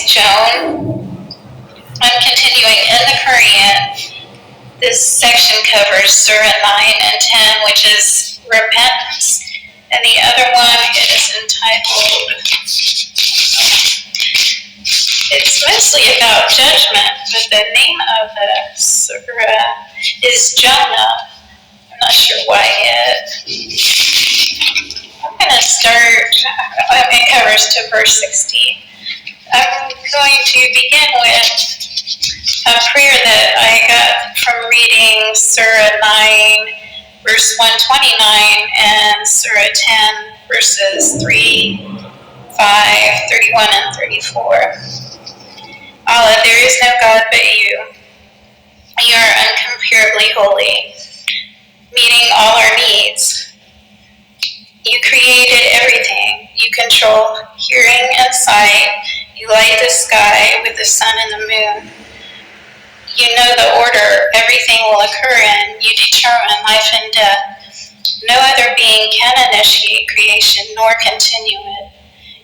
Joan. I'm continuing in the Quran. This section covers Sura 9 and 10, which is repentance, and the other one is entitled, it's mostly about judgment, but the name of the Sura is Jonah. I'm not sure why yet. I'm going to start, it covers to verse 16. I'm going to begin with a prayer that I got from reading Surah 9, verse 129, and Surah 10, verses 3, 5, 31, and 34. Allah, there is no God but you. You are incomparably holy, meeting all our needs. You created everything. You control hearing and sight. You light the sky with the sun and the moon. You know the order everything will occur in. You determine life and death. No other being can initiate creation nor continue it.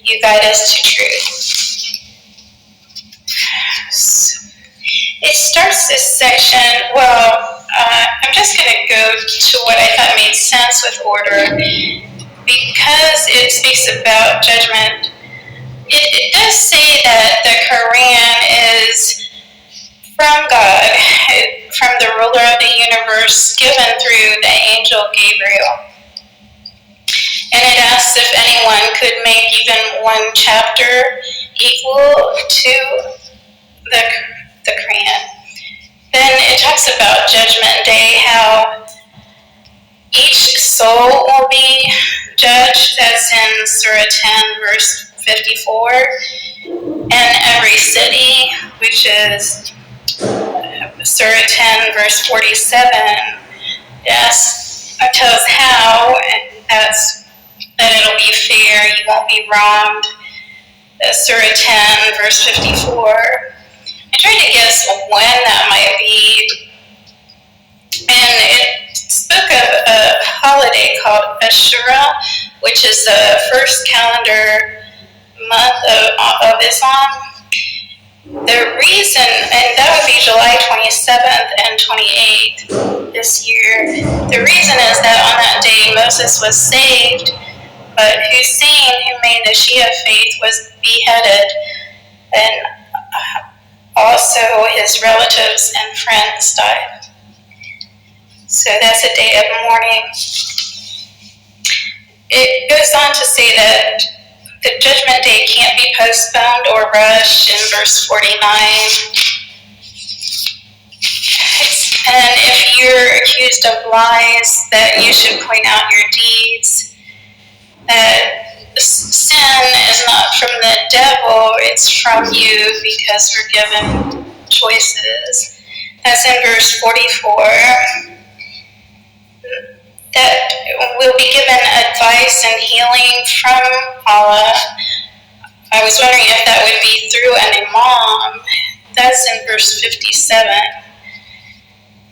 You guide us to truth. So, it starts this section, I'm just going to go to what I thought made sense with order. Because it speaks about judgment, it does say that the Quran is from God, from the ruler of the universe, given through the angel Gabriel. And it asks if anyone could make even one chapter equal to the Quran. Then it talks about Judgment Day, how each soul will be judged. That's in Surah 10, verse 54. And every city, which is Surah 10, verse 47, yes, it tells how, and that's that it'll be fair, you won't be wronged. Surah 10, verse 54. I tried to guess when that might be, and it spoke of a holiday called Sura, which is the first calendar month of Islam. The reason, and that would be July 27th and 28th this year. The reason is that on that day Moses was saved, but Hussein, who made the Shia faith, was beheaded, and also his relatives and friends died. So that's a day of mourning. It goes on to say that the judgment day can't be postponed or rushed in verse 49. And if you're accused of lies, that you should point out your deeds. That sin is not from the devil, it's from you because we're given choices. That's in verse 44. That we'll be given advice and healing from Allah. I was wondering if that would be through an imam. That's in verse 57.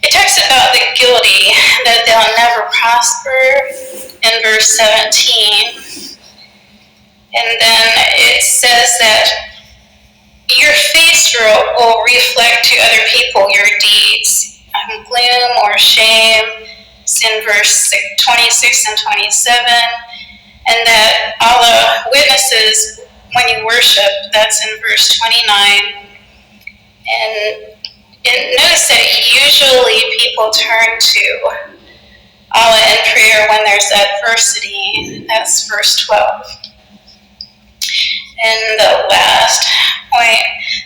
It talks about the guilty, that they'll never prosper, in verse 17. And then it says that your face will reflect to other people your deeds, gloom or shame. It's in verse 26 and 27. And that Allah witnesses when you worship. That's in verse 29. And notice that usually people turn to Allah in prayer when there's adversity. That's verse 12. And the last point,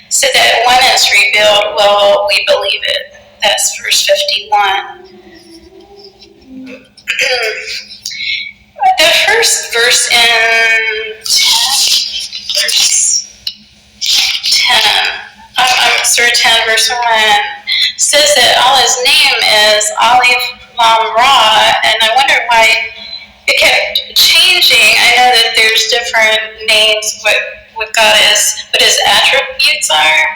so that when it's revealed, will we believe it? That's verse 51. The first verse in verse 10, Surah 10, verse 1, says that Allah's name is Alif Lam Ra, and I wonder why it kept changing. I know that there's different names, what God is, what his attributes are.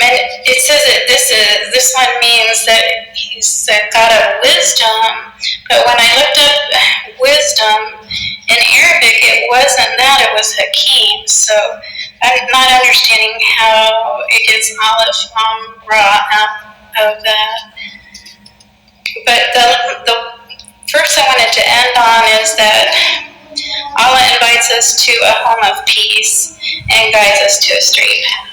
And it says that this one means that he's a God of wisdom, but when I looked up wisdom in Arabic, it wasn't that, it was Hakim. So I'm not understanding how it gets Aleph Ra out of that. But the first I wanted to end on is that Allah invites us to a home of peace and guides us to a straight path.